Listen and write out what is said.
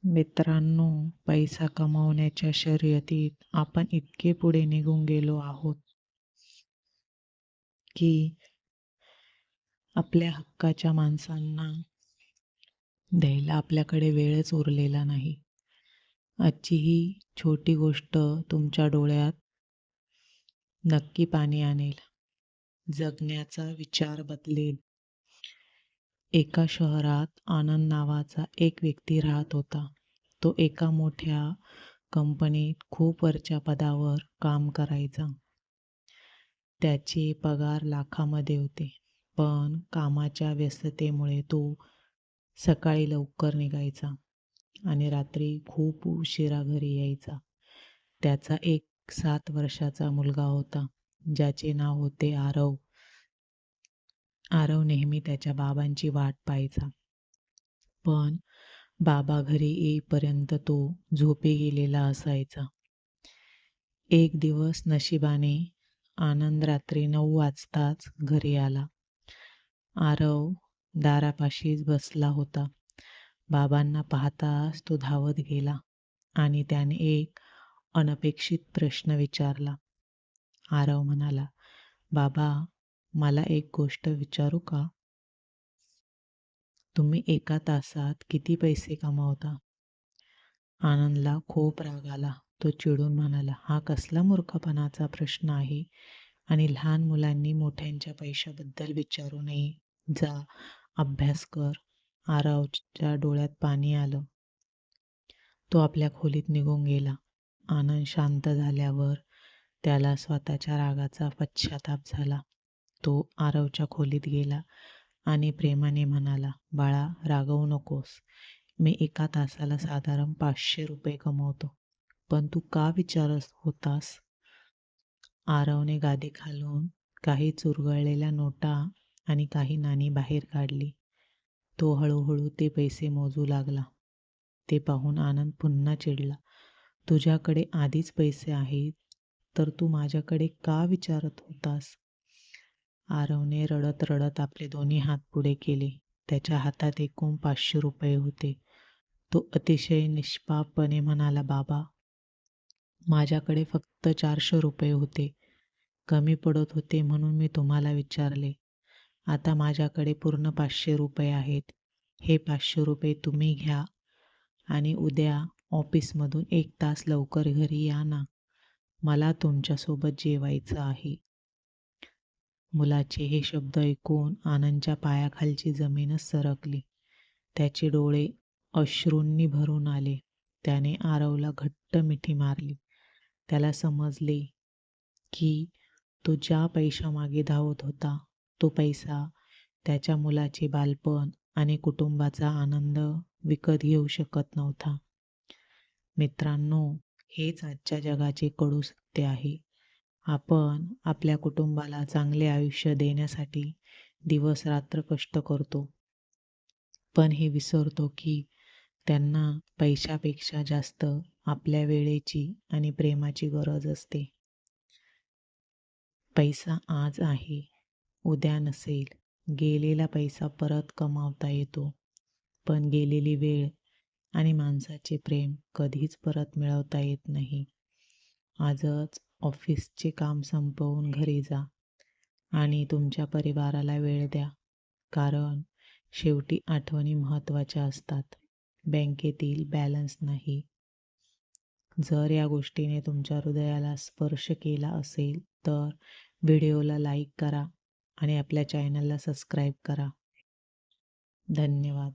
मित्रांनो, पैसा कमावण्याच्या शर्यतीत आपण इतके पुढे निघून गेलो आहोत की आपल्या हक्काच्या माणसांना द्यायला आपल्याकडे वेळच उरलेला नाही. आजची ही छोटी गोष्ट तुमच्या डोळ्यात नक्की पाणी आणेल, जगण्याचा विचार बदलेल. एका शहरात आनंद नावाचा एक व्यक्ती राहत होता. तो एका मोठ्या कंपनीत खूप वरच्या पदावर काम करायचा. त्याचे पगार लाखामध्ये होते, पण कामाच्या व्यस्ततेमुळे तो सकाळी लवकर निघायचा आणि रात्री खूप उशिरा घरी यायचा. त्याचा एक 7 वर्षाचा मुलगा होता, ज्याचे नाव होते आरव. आरव नेहमी त्याच्या बाबांची वाट पाहायचा, पण बाबा घरी येईपर्यंत तो झोपी गेलेला असायचा. एक दिवस नशिबाने आनंद रात्री 9 वाजताच घरी आला. आरव दारापाशीच बसला होता. बाबांना पाहताच तो धावत गेला आणि त्याने एक अनपेक्षित प्रश्न विचारला. आरव म्हणाला, "बाबा, मला एक गोष्ट विचारू का? तुम्ही एका तासात किती पैसे कमावता?" आनंदला खूप राग आला. तो चिडून म्हणाला, "हा कसला मूर्खपणाचा प्रश्न आहे आणि लहान मुलांनी मोठ्यांच्या पैशाबद्दल विचारू नये. जा, अभ्यास कर." आरवच्या डोळ्यात पाणी आलं. तो आपल्या खोलीत निघून गेला. आनंद शांत झाल्यावर त्याला स्वतःच्या रागाचा पश्चाताप झाला. तो आरवच्या खोलीत गेला आणि प्रेमाने म्हणाला, "बाळा, रागवू नकोस. मी एका तासाला साधारण 500 रुपये कमवतो, पण तू का विचारत होतास?" आरवने गादी खालून काही चुरगळलेल्या नोटा आणि काही नाणी बाहेर काढली. तो हळूहळू ते पैसे मोजू लागला. ते पाहून आनंद पुन्हा चिडला. "तुझ्याकडे आधीच पैसे आहेत, तर तू माझ्याकडे का विचारत होतास?" आरवने रडत रडत आपले दोन्ही हात पुढे केले. त्याच्या हातात एकूण 500 रुपये होते. तो अतिशय निष्पापपणे म्हणाला, "बाबा, माझ्याकडे फक्त 400 रुपये होते. कमी पडत होते म्हणून मी तुम्हाला विचारले. आता माझ्याकडे पूर्ण 500 रुपये आहेत. हे 500 रुपये तुम्ही घ्या आणि उद्या ऑफिसमधून 1 तास लवकर घरी या ना. मला तुमच्यासोबत जेवायचं आहे." मुलाचे हे शब्द ऐकून आनंदच्या पायाखालची जमीनच सरकली. त्याचे डोळे अश्रूंनी भरून आले. त्याने आरवला घट्ट मिठी मारली. त्याला समजले की तो ज्या पैशामागे धावत होता, तो पैसा त्याच्या मुलाचे बालपण आणि कुटुंबाचा आनंद विकत घेऊ शकत नव्हता. मित्रांनो, हेच आजच्या जगाचे कडू सत्य आहे. आपण आपल्या कुटुंबाला चांगले आयुष्य देण्यासाठी दिवस रात्र कष्ट करतो, पण हे विसरतो की त्यांना पैशापेक्षा जास्त आपल्या वेळेची आणि प्रेमाची गरज असते. पैसा आज आहे, उद्या नसेल. गेलेला पैसा परत कमावता येतो, पण गेलेली वेळ आणि माणसाचे प्रेम कधीच परत मिळवता येत नाही. आजच ऑफिसचे काम संपवून घरी जा आणि तुमच्या परिवाराला वेळ द्या, कारण शेवटी आठवणी महत्त्वाच्या असतात, बँकेतील बॅलन्स नाही. जर या गोष्टीने तुमच्या हृदयाला स्पर्श केला असेल तर व्हिडिओला लाईक करा आणि आपल्या चॅनलला सबस्क्राईब करा. धन्यवाद.